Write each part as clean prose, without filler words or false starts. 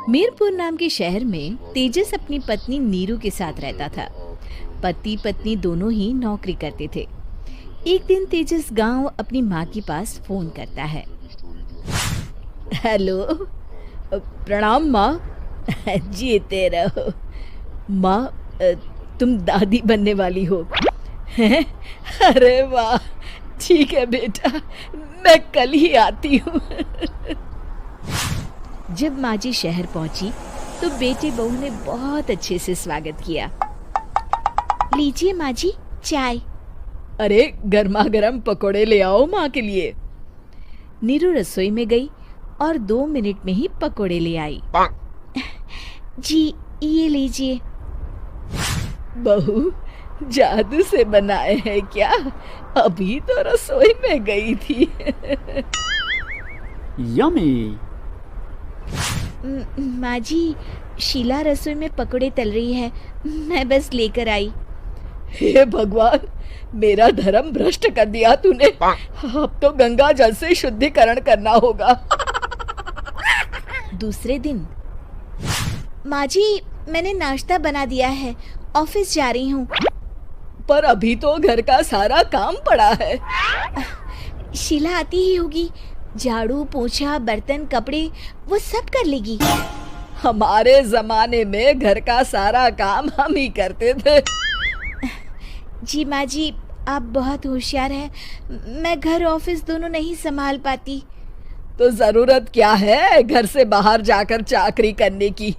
मीरपुर नाम के शहर में तेजस अपनी पत्नी नीरू के साथ रहता था। पति पत्नी दोनों ही नौकरी करते थे। एक दिन तेजस गांव अपनी माँ के पास फोन करता है। हेलो, प्रणाम माँ। जीते रहो माँ, तुम दादी बनने वाली हो हैं? अरे वाह, ठीक है बेटा, मैं कल ही आती हूँ। जब माँ जी शहर पहुंची तो बेटे बहू ने बहुत अच्छे से स्वागत किया। लीजिए माँ जी, चाय। अरे गर्मा गर्म पकोड़े ले आओ माँ के लिए। नीरू रसोई में गई और 2 मिनट में ही पकोड़े ले आई। जी ये लीजिए। बहू, जादू से बनाए हैं क्या? अभी तो रसोई में गई थी। यम्मी। माँ जी, शीला रसोई में पकोड़े तल रही है, मैं बस लेकर आई। हे भगवान, मेरा धर्म भ्रष्ट कर दिया तूने। अब तो गंगा जल से शुद्धिकरण करना होगा। दूसरे दिन, माँ जी मैंने नाश्ता बना दिया है, ऑफिस जा रही हूँ। पर अभी तो घर का सारा काम पड़ा है। शीला आती ही होगी, झाड़ू पोछा बर्तन कपड़े वो सब कर लेगी। हमारे जमाने में घर का सारा काम हम ही करते थे। जी माँ जी, आप बहुत होशियार हैं, मैं घर ऑफिस दोनों नहीं संभाल पाती। तो जरूरत क्या है घर से बाहर जाकर चाकरी करने की?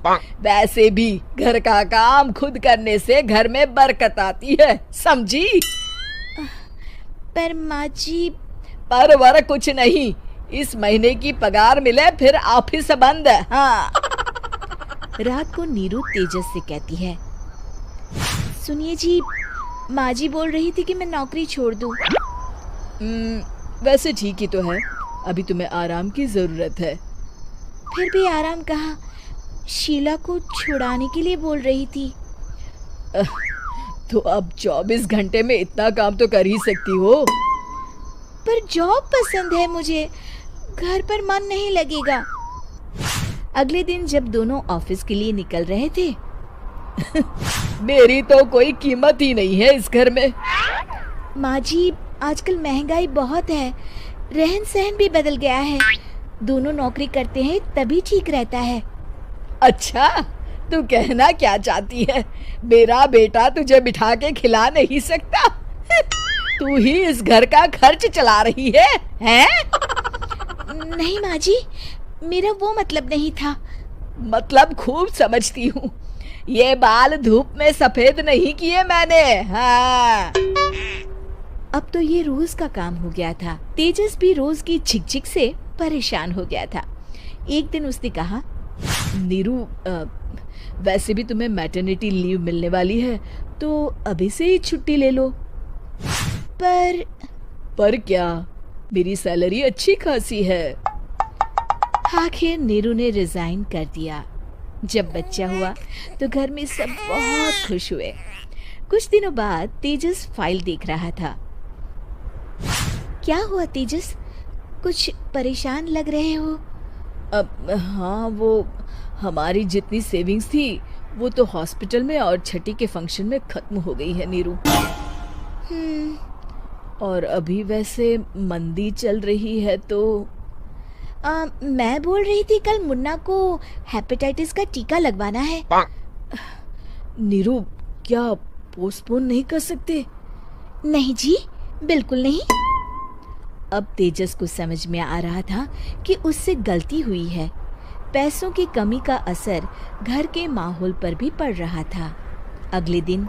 वैसे भी घर का काम खुद करने से घर में बरकत आती है, समझी? पर माँ जी। पर वर कुछ नहीं, इस महीने की पगार मिले फिर ऑफिस बंद। हाँ। रात को नीरू तेजस से कहती है, सुनिए जी, माँ जी बोल रही थी कि मैं नौकरी छोड़ दूं। वैसे ठीक ही तो है, अभी तुम्हें आराम की जरूरत है। फिर भी आराम कहाँ, शीला को छुड़ाने के लिए बोल रही थी। तो अब 24 घंटे में इतना काम तो कर ही सकती हो। पर जॉब पसंद है मुझे, घर पर मन नहीं लगेगा। अगले दिन जब दोनों ऑफिस के लिए निकल रहे थे, मेरी तो कोई कीमत ही नहीं है इस घर में। माँ जी, आजकल महंगाई बहुत है, रहन सहन भी बदल गया है, दोनों नौकरी करते हैं तभी ठीक रहता है। अच्छा, तू कहना क्या चाहती है? मेरा बेटा तुझे बिठा के खिला नहीं सकता? तू ही इस घर का खर्च चला रही है, हैं? नहीं माँ जी, मेरा वो मतलब नहीं था। मतलब खूब समझती हूँ, ये बाल धूप में सफेद नहीं किए मैंने। हाँ। अब तो ये रोज का काम हो गया था। तेजस भी रोज की झिकझिक से परेशान हो गया था। एक दिन उसने कहा, नीरू, वैसे भी तुम्हें मैटरनिटी लीव मिलने वाली है, तो अभी से ही छुट्टी ले लो। पर क्या, मेरी सैलरी अच्छी खासी है। आखिर नीरू ने रिजाइन कर दिया। जब बच्चा हुआ तो घर में सब बहुत खुश हुए। कुछ दिनों बाद तेजस फाइल देख रहा था। क्या हुआ तेजस, कुछ परेशान लग रहे हो? हाँ, वो हमारी जितनी सेविंग्स थी वो तो हॉस्पिटल में और छठी के फंक्शन में खत्म हो गई है नीरू। और अभी वैसे मंदी चल रही है तो मैं बोल रही थी कल मुन्ना को हेपेटाइटिस का टीका लगवाना है। नीरू, क्या पोस्टपोन नहीं कर सकते? नहीं जी, बिल्कुल नहीं। अब तेजस को समझ में आ रहा था कि उससे गलती हुई है। पैसों की कमी का असर घर के माहौल पर भी पड़ रहा था। अगले दिन,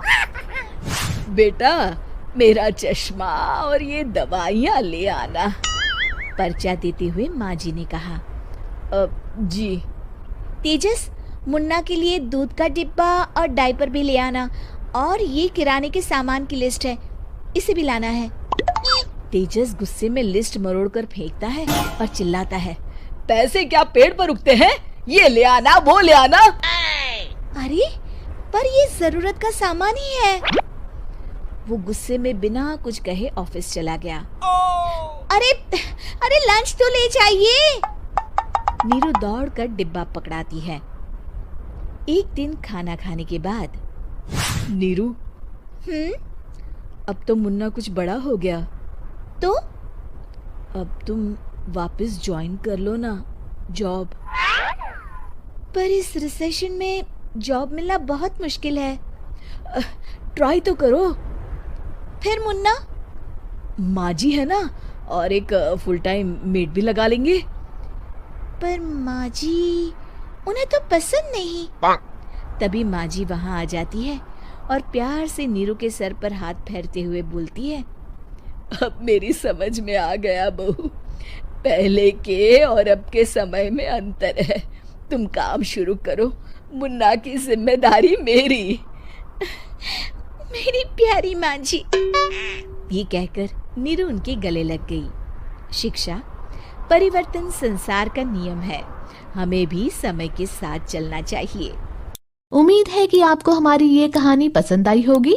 बेटा मेरा चश्मा और ये दवाइयाँ ले आना, पर्चा देते हुए माँ जी ने कहा। जी। तेजस, मुन्ना के लिए दूध का डिब्बा और डायपर भी ले आना, और ये किराने के सामान की लिस्ट है, इसे भी लाना है। तेजस गुस्से में लिस्ट मरोड़कर फेंकता है और चिल्लाता है, पैसे क्या पेड़ पर उगते हैं? ये ले आना, वो ले आना। अरे पर ये जरूरत का सामान ही है। वो गुस्से में बिना कुछ कहे ऑफिस चला गया। अरे लंच तो ले जाइए। नीरू दौड़कर डिब्बा पकड़ाती है एक दिन खाना खाने के बाद, नीरू, अब तो मुन्ना कुछ बड़ा हो गया, तो अब तुम वापस ज्वाइन कर लो ना जॉब। पर इस रिसेशन में जॉब मिलना बहुत मुश्किल है। ट्राई तो करो। फिर मुन्ना, माँ जी है ना, और एक फुल टाइम मेड भी लगा लेंगे। पर माँ जी, उन्हें तो पसंद नहीं। तभी माँ जी वहाँ आ जाती है और प्यार से नीरू के सर पर हाथ फेरते हुए बोलती है, अब मेरी समझ में आ गया बहू, पहले के और अब के समय में अंतर है। तुम काम शुरू करो, मुन्ना की जिम्मेदारी मेरी। मेरी प्यारी माँ जी। ये कहकर नीरू उनके गले लग गई। शिक्षा, परिवर्तन संसार का नियम है, हमें भी समय के साथ चलना चाहिए। उम्मीद है कि आपको हमारी ये कहानी पसंद आई होगी।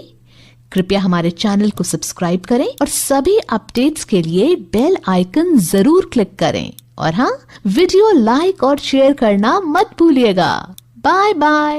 कृपया हमारे चैनल को सब्सक्राइब करें और सभी अपडेट्स के लिए बेल आइकन जरूर क्लिक करें। और हाँ, वीडियो लाइक और शेयर करना मत भूलिएगा। Bye bye.